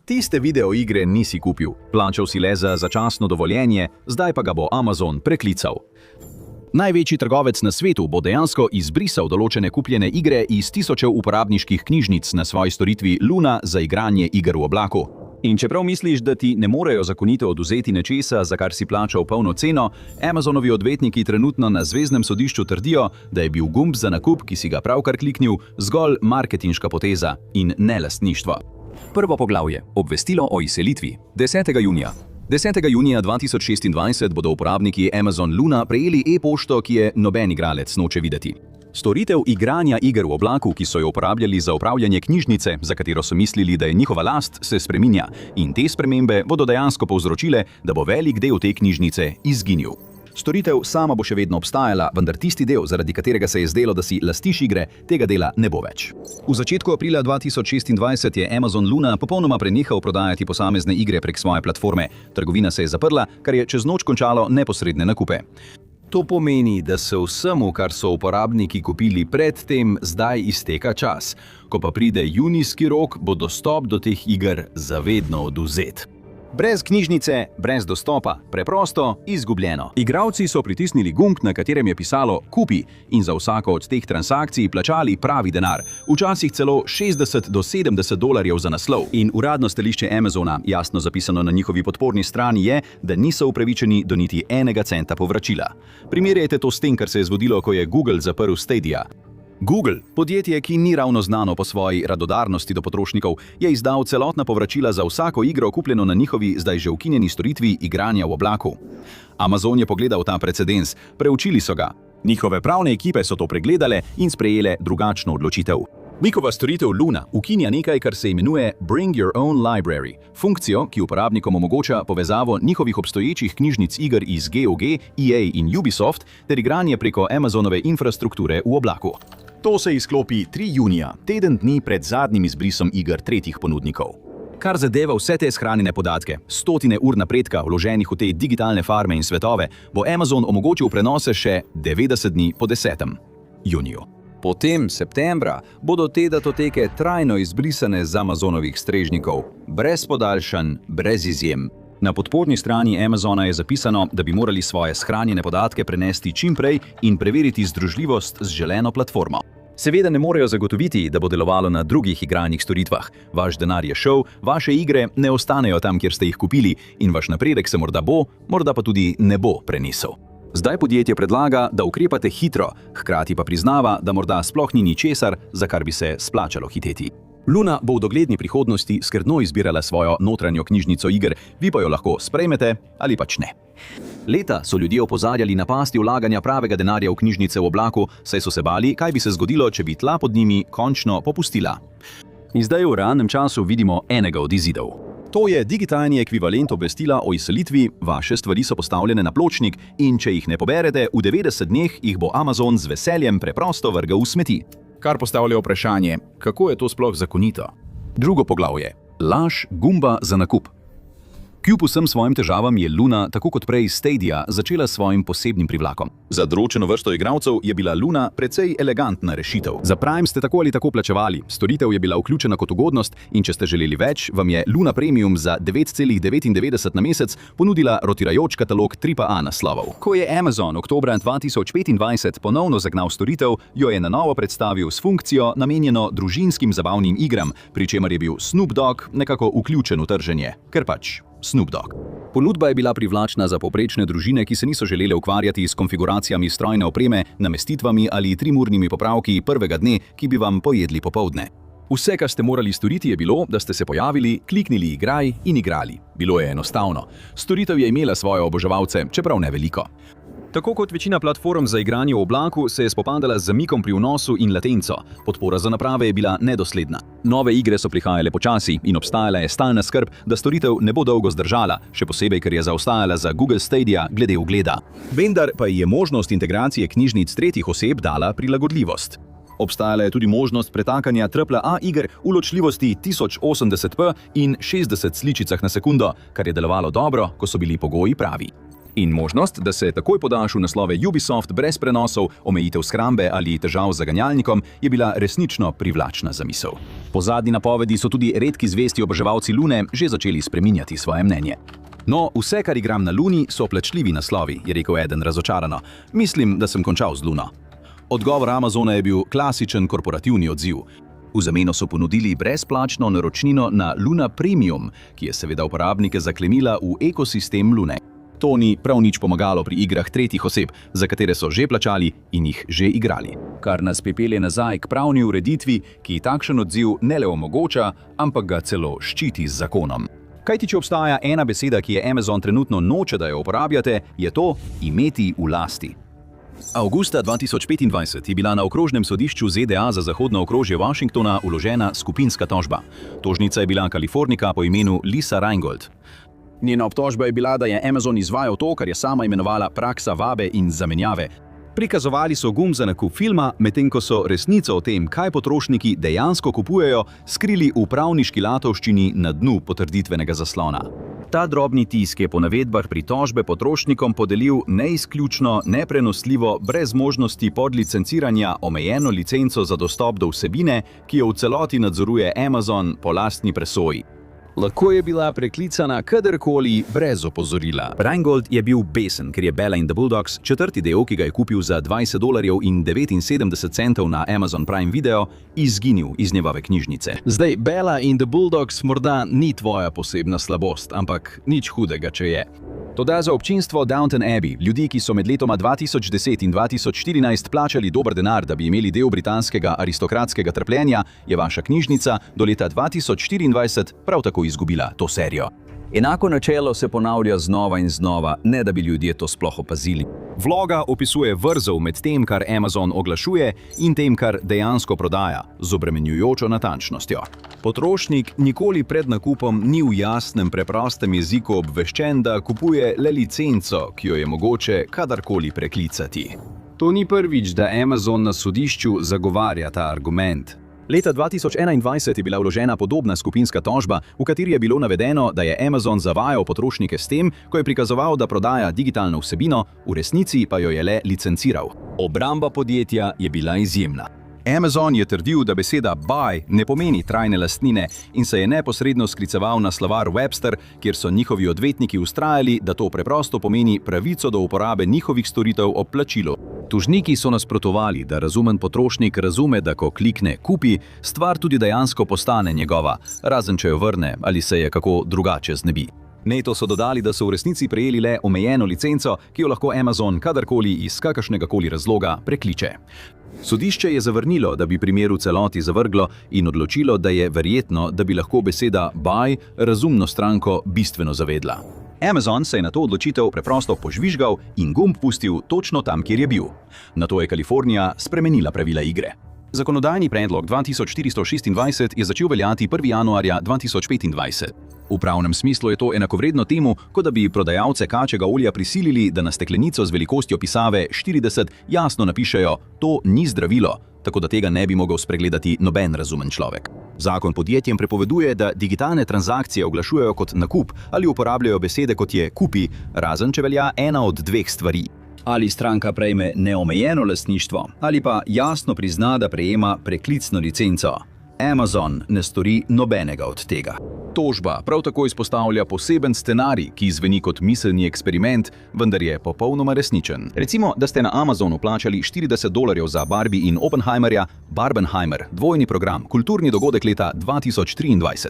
Tiste videoigre nisi kupil, plačal si le za začasno dovoljenje, zdaj pa ga bo Amazon preklical. Največji trgovec na svetu bo dejansko izbrisal določene kupljene igre iz tisočev uporabniških knjižnic na svoji storitvi Luna za igranje iger v oblaku. In čeprav misliš, da ti ne morejo zakonito odvzeti nečesa, za kar si plačal polno ceno, Amazonovi odvetniki trenutno na zveznem sodišču trdijo, da je bil gumb za nakup, ki si ga pravkar kliknil, zgolj marketinška poteza in ne lastništvo. Prvo poglavje. Obvestilo o izselitvi. 10. junija. 10. junija 2026 bodo uporabniki Amazon Luna prejeli e-pošto, ki je noben igralec noče videti. Storitev igranja iger v oblaku, ki so jo uporabljali za upravljanje knjižnice, za katero so mislili, da je njihova last, se spreminja. In te spremembe bodo dejansko povzročile, da bo velik del te knjižnice izginil. Storitev sama bo še vedno obstajala, vendar tisti del, zaradi katerega se je zdelo, da si lastiš igre, tega dela ne bo več. V začetku aprila 2026 je Amazon Luna popolnoma prenehal prodajati posamezne igre prek svoje platforme. Trgovina se je zaprla, kar je čez noč končalo neposredne nakupe. To pomeni, da se vsemu, kar so uporabniki kupili predtem, zdaj izteka čas. Ko pa pride junijski rok, bo dostop do teh iger zavedno odvzet. Brez knjižnice, brez dostopa, preprosto izgubljeno. Igralci so pritisnili gumb, na katerem je pisalo "Kupi" in za vsako od teh transakcij plačali pravi denar, včasih celo $60 do $70 za naslov. In uradno stališče Amazona, jasno zapisano na njihovi podporni strani, je, da niso upravičeni do niti enega centa povračila. Primerjajte to s tem, kar se je zgodilo, ko je Google zaprl Stadia. Google, podjetje, ki ni ravno znano po svoji radodarnosti do potrošnikov, je izdal celotna povračila za vsako igro kupljeno na njihovi zdaj že ukinjeni storitvi igranja v oblaku. Amazon je pogledal ta precedens, preučili so ga. Njihove pravne ekipe so to pregledale in sprejele drugačno odločitev. Njihova storitev Luna ukinja nekaj, kar se imenuje Bring Your Own Library, funkcijo, ki uporabnikom omogoča povezavo njihovih obstoječih knjižnic iger iz GOG, EA in Ubisoft ter igranje preko Amazonove infrastrukture v oblaku. To se izklopi 3. junija, teden dni pred zadnjim izbrisom iger tretjih ponudnikov. Kar zadeva vse te shranjene podatke, stotine ur napredka vloženih v te digitalne farme in svetove, bo Amazon omogočil prenose še 90 dni po 10. juniju. Potem, septembra, bodo te datoteke trajno izbrisane z Amazonovih strežnikov, brez podaljšanj, brez izjem. Na podporni strani Amazona je zapisano, da bi morali svoje shranjene podatke prenesti čim prej in preveriti združljivost z želeno platformo. Seveda ne morejo zagotoviti, da bo delovalo na drugih igralnih storitvah. Vaš denar je šel, vaše igre ne ostanejo tam, kjer ste jih kupili in vaš napredek se morda bo, morda pa tudi ne bo prenesel. Zdaj podjetje predlaga, da ukrepate hitro, hkrati pa priznava, da morda sploh ni ničesar, za kar bi se splačalo hiteti. Luna bo v dogledni prihodnosti skrbno izbirala svojo notranjo knjižnico iger, vi pa jo lahko sprejmete ali pač ne. Leta so ljudje opozarjali na pasti vlaganja pravega denarja v knjižnice v oblaku, saj so se bali, kaj bi se zgodilo, če bi tla pod njimi končno popustila. In zdaj v realnem času vidimo enega od izidov. To je digitalni ekvivalent obvestila o izselitvi, vaše stvari so postavljene na pločnik in če jih ne poberete, v 90 dneh jih bo Amazon z veseljem preprosto vrgel v smeti. Kar postavlja vprašanje, kako je to sploh zakonito? Drugo poglavje. Laž gumba za nakup. Kljub vsem svojim težavam je Luna, tako kot prej Stadia, začela s svojim posebnim privlakom. Za določeno vrsto igralcev je bila Luna precej elegantna rešitev. Za Prime ste tako ali tako plačevali, storitev je bila vključena kot ugodnost in če ste želeli več, vam je Luna Premium za 9,99 na mesec ponudila rotirajoč katalog AAA naslovov. Ko je Amazon oktobra 2025 ponovno zagnal storitev, jo je na novo predstavil s funkcijo namenjeno družinskim zabavnim igram, pri čemer je bil Snoop Dogg nekako vključen v trženje, ker pač Snoop Dogg. Ponudba je bila privlačna za povprečne družine, ki se niso želele ukvarjati s konfiguracijami strojne opreme, namestitvami ali trimurnimi popravki prvega dne, ki bi vam pojedli popoldne. Vse, kar ste morali storiti, je bilo, da ste se pojavili, kliknili igraj in igrali. Bilo je enostavno. Storitev je imela svoje oboževalce, čeprav ne veliko. Tako kot večina platform za igranje v oblaku se je spopadala z zamikom pri vnosu in latenco. Podpora za naprave je bila nedosledna. Nove igre so prihajale počasi in obstajala je stalna skrb, da storitev ne bo dolgo zdržala, še posebej, ker je zaostajala za Google Stadia glede ugleda. Vendar pa je možnost integracije knjižnic tretjih oseb dala prilagodljivost. Obstajala je tudi možnost pretakanja AAA iger v ločljivosti 1080p in 60 sličicah na sekundo, kar je delovalo dobro, ko so bili pogoji pravi. In možnost, da se takoj podaš v naslove Ubisoft brez prenosov, omejitev shrambe ali težav z zaganjalnikom, je bila resnično privlačna zamisel. Po zadnji napovedi so tudi redki zvesti oboževalci Lune že začeli spreminjati svoje mnenje. No, vse, kar igram na Luni, so plačljivi naslovi, je rekel eden razočarano. Mislim, da sem končal z Luno. Odgovor Amazona je bil klasičen korporativni odziv. V zameno so ponudili brezplačno naročnino na Luna Premium, ki je seveda uporabnike zaklenila v ekosistem Lune. To ni prav nič pomagalo pri igrah tretjih oseb, za katere so že plačali in jih že igrali. Kar nas pripelje nazaj k pravni ureditvi, ki takšen odziv ne le omogoča, ampak ga celo ščiti z zakonom. Kajti če obstaja ena beseda, ki je Amazon trenutno noče, da jo uporabljate, je to imeti v lasti. Avgusta 2025 je bila na okrožnem sodišču ZDA za zahodno okrožje Washingtona vložena skupinska tožba. Tožnica je bila Kalifornika po imenu Lisa Reingold. Njena obtožba je bila, da je Amazon izvajal to, kar je sama imenovala praksa vabe in zamenjave. Prikazovali so gumb za nakup filma, medtem ko so resnico o tem, kaj potrošniki dejansko kupujejo, skrili v pravniški latovščini na dnu potrditvenega zaslona. Ta drobni tisk je po navedbah pritožbe potrošnikom podelil neizključno, neprenosljivo, brez možnosti podlicenciranja omejeno licenco za dostop do vsebine, ki jo v celoti nadzoruje Amazon po lastni presoji. Lahko je bila preklicana kadarkoli brez opozorila. Reingold je bil besen, ker je Bella in the Bulldogs, četrti del, ki ga je kupil za $20.79 na Amazon Prime Video, izginil iz njegove knjižnice. Zdaj, Bella in the Bulldogs morda ni tvoja posebna slabost, ampak nič hudega, če je. Toda za občinstvo Downton Abbey, ljudi, ki so med letoma 2010 in 2014 plačali dober denar, da bi imeli del britanskega aristokratskega trpljenja, je vaša knjižnica do leta 2024 prav tako izgubila to serijo. Enako načelo se ponavlja znova in znova, ne da bi ljudje to sploh opazili. Vloga opisuje vrzel med tem, kar Amazon oglašuje, in tem, kar dejansko prodaja, z obremenjujočo natančnostjo. Potrošnik nikoli pred nakupom ni v jasnem, preprostem jeziku obveščen, da kupuje le licenco, ki jo je mogoče kadarkoli preklicati. To ni prvič, da Amazon na sodišču zagovarja ta argument. Leta 2021 je bila vložena podobna skupinska tožba, v kateri je bilo navedeno, da je Amazon zavajal potrošnike s tem, ko je prikazoval, da prodaja digitalno vsebino, v resnici pa jo je le licenciral. Obramba podjetja je bila izjemna. Amazon je trdil, da beseda buy ne pomeni trajne lastnine in se je neposredno skliceval na slovar Webster, kjer so njihovi odvetniki vztrajali, da to preprosto pomeni pravico do uporabe njihovih storitev ob plačilu. Tožniki so nasprotovali, da razumen potrošnik razume, da ko klikne kupi, stvar tudi dejansko postane njegova, razen če jo vrne ali se je kako drugače znebi. Neto so dodali, da so v resnici prejeli le omejeno licenco, ki jo lahko Amazon kadarkoli iz kakršnegakoli razloga prekliče. Sodišče je zavrnilo, da bi primer v celoti zavrglo in odločilo, da je verjetno, da bi lahko beseda buy razumno stranko bistveno zavedla. Amazon se je na to odločitev preprosto požvižgal in gumb pustil točno tam, kjer je bil. Nato je Kalifornija spremenila pravila igre. Zakonodajni predlog 2426 je začel veljati 1. januarja 2025. V pravnem smislu je to enakovredno temu, kot da bi prodajalce kačjega olja prisilili, da na steklenico z velikostjo pisave 40 jasno napišejo: to ni zdravilo, tako da tega ne bi mogel spregledati noben razumen človek. Zakon podjetjem prepoveduje, da digitalne transakcije oglašujejo kot nakup ali uporabljajo besede kot je kupi, razen če velja ena od dveh stvari. Ali stranka prejme neomejeno lastništvo, ali pa jasno prizna, da prejema preklicno licenco. Amazon ne stori nobenega od tega. Tožba prav tako izpostavlja poseben scenarij, ki zveni kot miselni eksperiment, vendar je popolnoma resničen. Recimo, da ste na Amazonu plačali $40 za Barbie in Oppenheimerja Barbenheimer, dvojni program, kulturni dogodek leta 2023.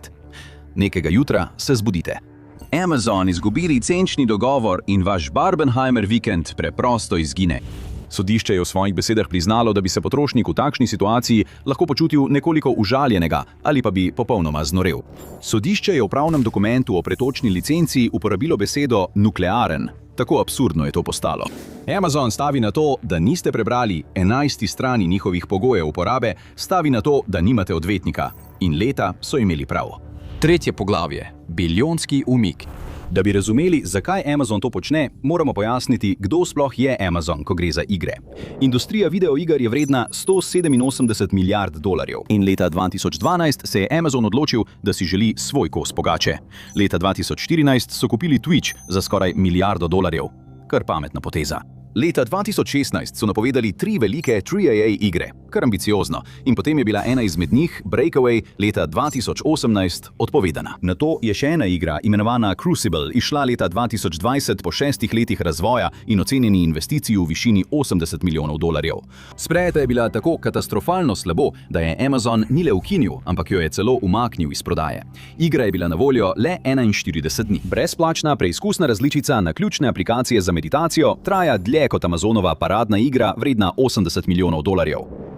Nekega jutra se zbudite. Amazon izgubi licenčni dogovor in vaš Barbenheimer vikend preprosto izgine. Sodišče je v svojih besedah priznalo, da bi se potrošnik v takšni situaciji lahko počutil nekoliko užaljenega ali pa bi popolnoma znorel. Sodišče je v pravnem dokumentu o pretočni licenci uporabilo besedo nuklearen. Tako absurdno je to postalo. Amazon stavi na to, da niste prebrali 11. strani njihovih pogojev uporabe, stavi na to, da nimate odvetnika. In leta so imeli prav. Tretje poglavje. Bilijonski umik. Da bi razumeli, zakaj Amazon to počne, moramo pojasniti, kdo sploh je Amazon, ko gre za igre. Industrija videoiger je vredna $187 milijard in leta 2012 se je Amazon odločil, da si želi svoj kos pogače. Leta 2014 so kupili Twitch za skoraj $1 milijardo. Kar pametna poteza. Leta 2016 so napovedali 3 velike AAA igre, kar ambiciozno, in potem je bila ena izmed njih, Breakaway, leta 2018 odpovedana. Nato je še ena igra, imenovana Crucible, izšla leta 2020 po 6 letih razvoja in ocenjeni investiciji v višini $80 milijonov. Sprejeta je bila tako katastrofalno slabo, da je Amazon ni le ukinil, ampak jo je celo umaknil iz prodaje. Igra je bila na voljo le 41 dni. Brezplačna preizkusna različica naključne aplikacije za meditacijo traja dlje kot Amazonova paradna igra vredna $80 milijonov.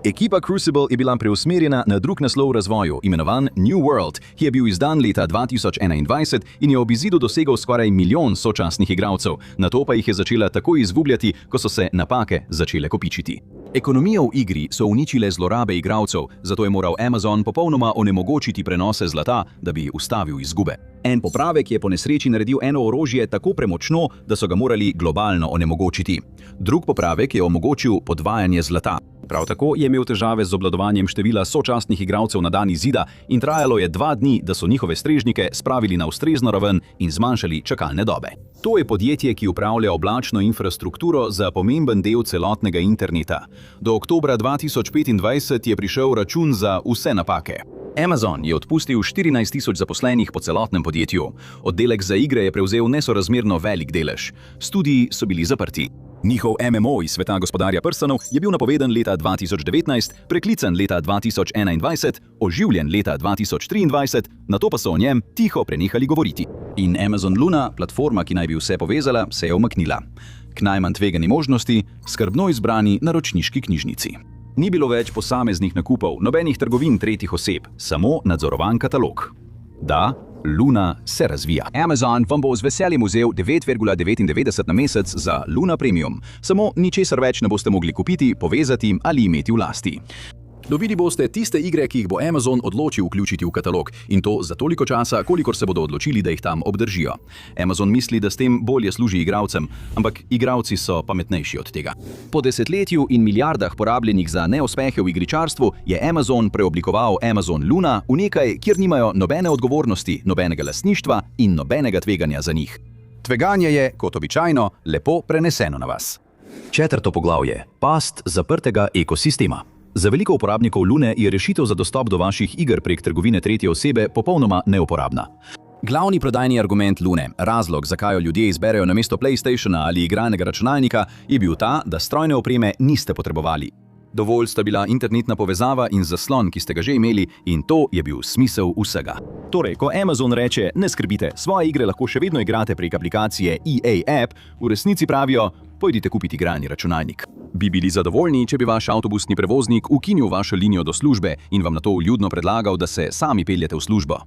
Ekipa Crucible je bila preusmerjena na drug naslov v razvoju, imenovan New World, ki je bil izdan leta 2021 in je ob izidu dosegel skoraj 1 milijon sočasnih igralcev, nato pa jih je začela takoj izgubljati, ko so se napake začele kopičiti. Ekonomijo v igri so uničile zlorabe igralcev, zato je moral Amazon popolnoma onemogočiti prenose zlata, da bi ustavil izgube. En popravek je po nesreči naredil eno orožje tako premočno, da so ga morali globalno onemogočiti. Drug popravek je omogočil podvajanje zlata. Prav tako je imel težave z obvladovanjem števila sočasnih igralcev na dan izida in trajalo je 2 dni, da so njihove strežnike spravili na ustrezno raven in zmanjšali čakalne dobe. To je podjetje, ki upravlja oblačno infrastrukturo za pomemben del celotnega interneta. Do oktobra 2025 je prišel račun za vse napake. Amazon je odpustil 14.000 zaposlenih po celotnem podjetju. Oddelek za igre je prevzel nesorazmerno velik delež. Studiji so bili zaprti. Njihov MMO iz sveta gospodarja prstanov je bil napovedan leta 2019, preklican leta 2021, oživljen leta 2023, nato pa so o njem tiho prenehali govoriti. In Amazon Luna, platforma, ki naj bi vse povezala, se je umaknila. K najmanj tvegani možnosti, skrbno izbrani naročniški knjižnici. Ni bilo več posameznih nakupov, nobenih trgovin tretjih oseb, samo nadzorovan katalog. Da, Luna se razvija. Amazon vam bo z veseljem vzel 9,99 na mesec za Luna Premium. Samo ničesar več ne boste mogli kupiti, povezati ali imeti v lasti. Dobili boste tiste igre, ki jih bo Amazon odločil vključiti v katalog, in to za toliko časa, kolikor se bodo odločili, da jih tam obdržijo. Amazon misli, da s tem bolje služi igralcem, ampak igralci so pametnejši od tega. Po desetletju in milijardah porabljenih za neuspehe v igričarstvu je Amazon preoblikoval Amazon Luna v nekaj, kjer nimajo nobene odgovornosti, nobenega lastništva in nobenega tveganja za njih. Tveganje je, kot običajno, lepo preneseno na vas. 4. poglavje. Past zaprtega ekosistema. Za veliko uporabnikov Lune je rešitev za dostop do vaših iger prek trgovine tretje osebe popolnoma neuporabna. Glavni prodajni argument Lune, razlog, zakaj jo ljudje izberejo namesto PlayStationa ali igralnega računalnika, je bil ta, da strojne opreme niste potrebovali. Dovolj sta bila internetna povezava in zaslon, ki ste ga že imeli, in to je bil smisel vsega. Torej, ko Amazon reče, ne skrbite, svoje igre lahko še vedno igrate prek aplikacije EA App, v resnici pravijo, pojdite kupiti igralni računalnik. Bi bili zadovoljni, če bi vaš avtobusni prevoznik ukinil vašo linijo do službe in vam nato vljudno predlagal, da se sami peljete v službo.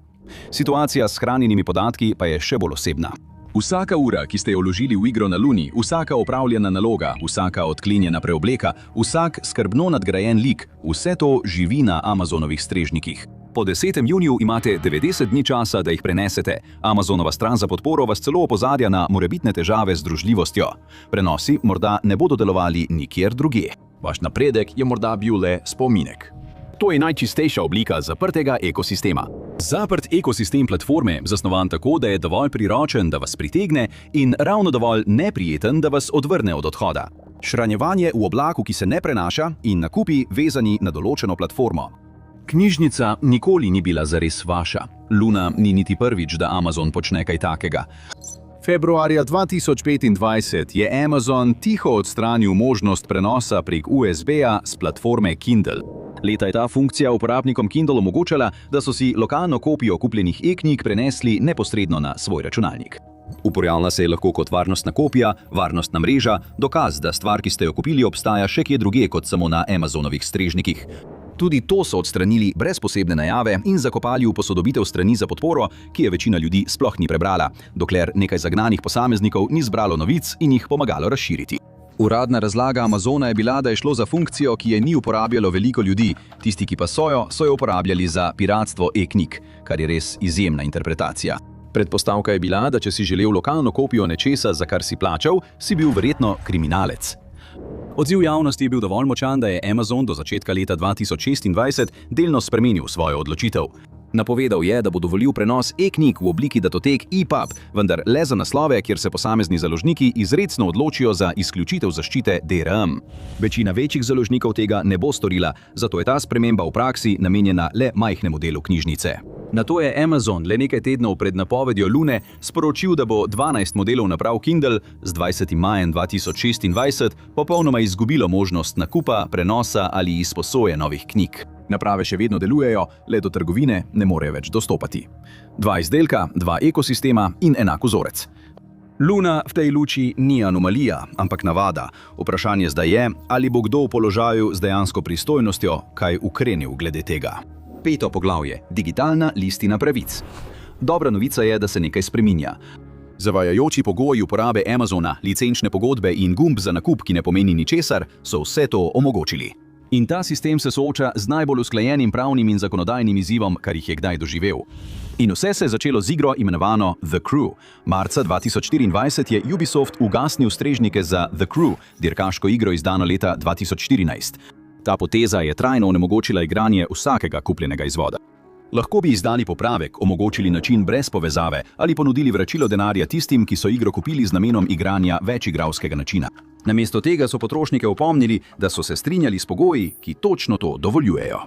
Situacija s hranjenimi podatki pa je še bolj osebna. Vsaka ura, ki ste jo vložili v igro na Luni, vsaka opravljena naloga, vsaka odklenjena preobleka, vsak skrbno nadgrajen lik, vse to živi na Amazonovih strežnikih. Po 10. juniju imate 90 dni časa, da jih prenesete. Amazonova stran za podporo vas celo opozarja na morebitne težave z združljivostjo. Prenosi morda ne bodo delovali nikjer drugje. Vaš napredek je morda bil le spominek. To je najčistejša oblika zaprtega ekosistema. Zaprt ekosistem platforme, zasnovan tako, da je dovolj priročen, da vas pritegne, in ravno dovolj neprijeten, da vas odvrne od odhoda. Shranjevanje v oblaku, ki se ne prenaša, in nakupi vezani na določeno platformo. Knjižnica nikoli ni bila zares vaša. Luna ni niti prvič, da Amazon počne kaj takega. Februarja 2025 je Amazon tiho odstranil možnost prenosa prek USB-ja s platforme Kindle. Leta je ta funkcija uporabnikom Kindle omogočala, da so si lokalno kopijo kupljenih e-knjig prenesli neposredno na svoj računalnik. Uporabljala se je lahko kot varnostna kopija, varnostna mreža, dokaz, da stvar, ki ste jo kupili, obstaja še kje drugje kot samo na Amazonovih strežnikih. Tudi to so odstranili brez posebne najave in zakopali v posodobitev strani za podporo, ki je večina ljudi sploh ni prebrala, dokler nekaj zagnanih posameznikov ni zbralo novic in jih pomagalo razširiti. Uradna razlaga Amazona je bila, da je šlo za funkcijo, ki je ni uporabljalo veliko ljudi, tisti, ki pa so jo uporabljali za piratstvo e-knjig, kar je res izjemna interpretacija. Predpostavka je bila, da če si želel lokalno kopijo nečesa, za kar si plačal, si bil verjetno kriminalec. Odziv javnosti je bil dovolj močan, da je Amazon do začetka leta 2026 delno spremenil svojo odločitev. Napovedal je, da bo dovolil prenos e-knjig v obliki datotek EPUB, vendar le za naslove, kjer se posamezni založniki izrecno odločijo za izključitev zaščite DRM. Večina večjih založnikov tega ne bo storila, zato je ta sprememba v praksi namenjena le majhnemu delu knjižnice. Nato je Amazon le nekaj tednov pred napovedjo Lune sporočil, da bo 12 modelov naprav Kindle z 20. majem 2026 popolnoma izgubilo možnost nakupa, prenosa ali izposoje novih knjig. Naprave še vedno delujejo, le do trgovine ne morejo več dostopati. 2 izdelka, 2 ekosistema in enak vzorec. Luna v tej luči ni anomalija, ampak navada. Vprašanje zdaj je, ali bo kdo v položaju z dejansko pristojnostjo kaj ukrenil glede tega. 5. poglavje. Digitalna listina pravic. Dobra novica je, da se nekaj spreminja. Zavajajoči pogoji uporabe Amazona, licenčne pogodbe in gumb za nakup, ki ne pomeni ničesar, so vse to omogočili. In ta sistem se sooča z najbolj usklajenim pravnim in zakonodajnim izzivom, kar jih je kdaj doživel. In vse se je začelo z igro imenovano The Crew. Marca 2024 je Ubisoft ugasnil strežnike za The Crew, dirkaško igro izdano leta 2014. Ta poteza je trajno onemogočila igranje vsakega kupljenega izvoda. Lahko bi izdali popravek, omogočili način brez povezave ali ponudili vračilo denarja tistim, ki so igro kupili z namenom igranja večigralskega načina. Namesto tega so potrošnike opomnili, da so se strinjali s pogoji, ki točno to dovoljujejo.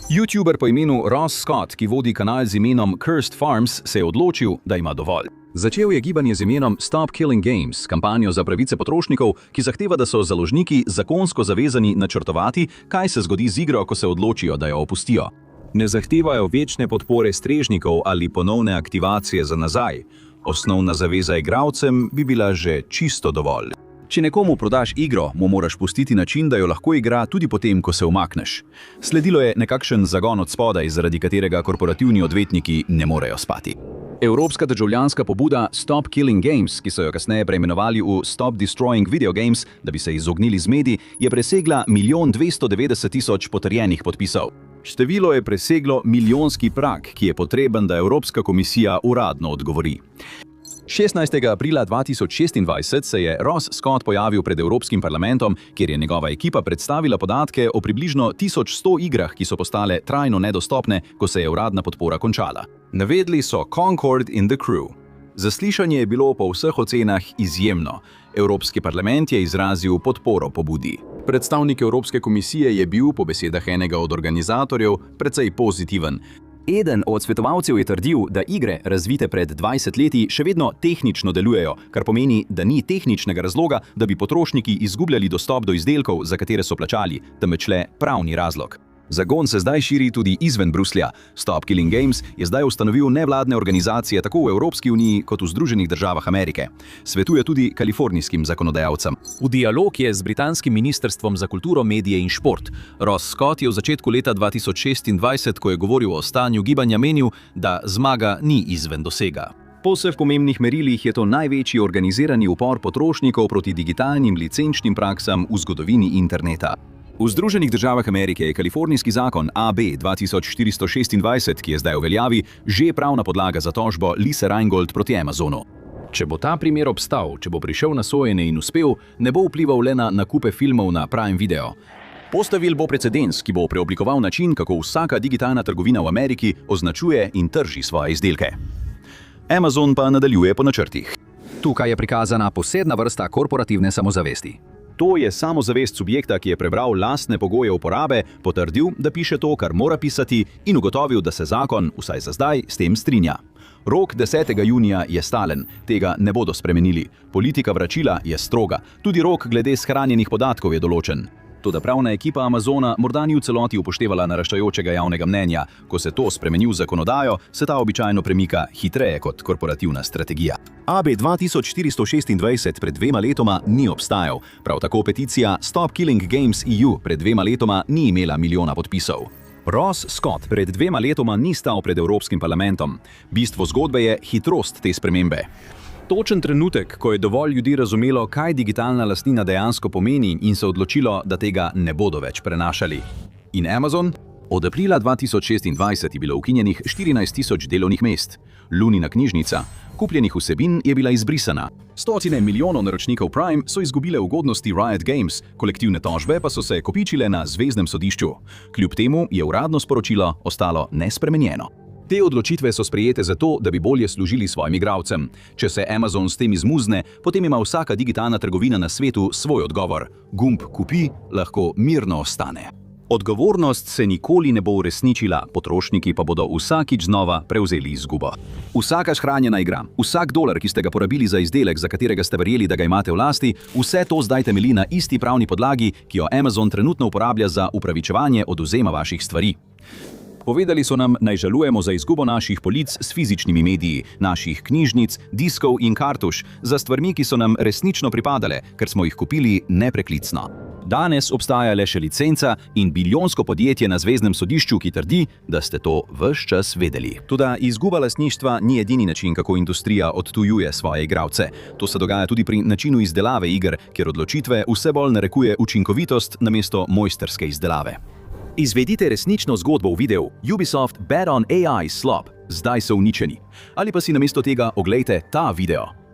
YouTuber po imenu Ross Scott, ki vodi kanal z imenom Cursed Farms, se je odločil, da ima dovolj. Začel je gibanje z imenom Stop Killing Games, kampanjo za pravice potrošnikov, ki zahteva, da so založniki zakonsko zavezani načrtovati, kaj se zgodi z igro, ko se odločijo, da jo opustijo. Ne zahtevajo večne podpore strežnikov ali ponovne aktivacije za nazaj. Osnovna zaveza igralcem bi bila že čisto dovolj. Če nekomu prodaš igro, mu moraš pustiti način, da jo lahko igra tudi potem, ko se umakneš. Sledilo je nekakšen zagon od spodaj, zaradi katerega korporativni odvetniki ne morejo spati. Evropska državljanska pobuda Stop Killing Games, ki so jo kasneje preimenovali v Stop Destroying Video Games, da bi se izognili zmedi, je presegla 1.290.000 potrjenih podpisov. Število je preseglo milijonski prag, ki je potreben, da Evropska komisija uradno odgovori. 16. aprila 2026 se je Ross Scott pojavil pred Evropskim parlamentom, kjer je njegova ekipa predstavila podatke o približno 1100 igrah, ki so postale trajno nedostopne, ko se je uradna podpora končala. Navedli so Concord in The Crew. Zaslišanje je bilo po vseh ocenah izjemno. Evropski parlament je izrazil podporo pobudi. Predstavnik Evropske komisije je bil, po besedah enega od organizatorjev, precej pozitiven. Eden od svetovalcev je trdil, da igre, razvite pred 20 leti, še vedno tehnično delujejo, kar pomeni, da ni tehničnega razloga, da bi potrošniki izgubljali dostop do izdelkov, za katere so plačali, temveč le pravni razlog. Zagon se zdaj širi tudi izven Bruslja. Stop Killing Games je zdaj ustanovil nevladne organizacije tako v Evropski uniji kot v Združenih državah Amerike. Svetuje tudi kalifornijskim zakonodajalcem. V dialog je z britanskim ministrstvom za kulturo, medije in šport. Ross Scott je v začetku leta 2026, ko je govoril o stanju gibanja, menil, da zmaga ni izven dosega. Po vseh pomembnih merilih je to največji organizirani upor potrošnikov proti digitalnim licenčnim praksam v zgodovini interneta. V Združenih državah Amerike je kalifornijski zakon AB 2426, ki je zdaj v veljavi, že pravna podlaga za tožbo Lise Reingold proti Amazonu. Če bo ta primer obstal, če bo prišel na sojenje in uspel, ne bo vplival le na nakupe filmov na Prime Video. Postavil bo precedens, ki bo preoblikoval način, kako vsaka digitalna trgovina v Ameriki označuje in trži svoje izdelke. Amazon pa nadaljuje po načrtih. Tukaj je prikazana posebna vrsta korporativne samozavesti. To je samozavest subjekta, ki je prebral lastne pogoje uporabe, potrdil, da piše to, kar mora pisati, in ugotovil, da se zakon, vsaj za zdaj, s tem strinja. Rok 10. junija je stalen, tega ne bodo spremenili. Politika vračila je stroga, tudi rok glede shranjenih podatkov je določen. Toda pravna ekipa Amazona morda ni v celoti upoštevala naraščajočega javnega mnenja. Ko se to spremeni v zakonodajo, se ta običajno premika hitreje kot korporativna strategija. AB 2426 pred 2 letoma ni obstajal. Prav tako peticija Stop Killing Games EU pred 2 letoma ni imela milijona podpisov. Ross Scott pred 2 letoma ni stal pred Evropskim parlamentom. Bistvo zgodbe je hitrost te spremembe. Točen trenutek, ko je dovolj ljudi razumelo, kaj digitalna lastnina dejansko pomeni in se odločilo, da tega ne bodo več prenašali. In Amazon? Od aprila 2026 je bilo ukinjenih 14.000 delovnih mest. Lunina knjižnica, kupljenih vsebin je bila izbrisana. Stotine milijonov naročnikov Prime so izgubile ugodnosti Riot Games, kolektivne tožbe pa so se kopičile na zveznem sodišču. Kljub temu je uradno sporočilo ostalo nespremenjeno. Te odločitve so sprejete zato, da bi bolje služili svojim igralcem. Če se Amazon s tem izmuzne, potem ima vsaka digitalna trgovina na svetu svoj odgovor. Gumb kupi lahko mirno ostane. Odgovornost se nikoli ne bo uresničila, potrošniki pa bodo vsakič znova prevzeli izgubo. Vsaka shranjena igra, vsak dolar, ki ste ga porabili za izdelek, za katerega ste verjeli, da ga imate v lasti, vse to zdaj temelji na isti pravni podlagi, ki jo Amazon trenutno uporablja za upravičevanje odvzema vaših stvari. Povedali so nam, naj žalujemo za izgubo naših polic s fizičnimi mediji, naših knjižnic, diskov in kartuš, za stvarmi, ki so nam resnično pripadale, ker smo jih kupili nepreklicno. Danes obstaja le še licenca in biljonsko podjetje na zveznem sodišču, ki trdi, da ste to ves čas vedeli. Toda izguba lastništva ni edini način, kako industrija odtujuje svoje igralce. To se dogaja tudi pri načinu izdelave iger, kjer odločitve vse bolj narekuje učinkovitost namesto mojstrske izdelave. Izvedite resnično zgodbo v videu Ubisoft Bet on AI Slop, zdaj so uničeni. Ali pa si namesto tega oglejte ta video.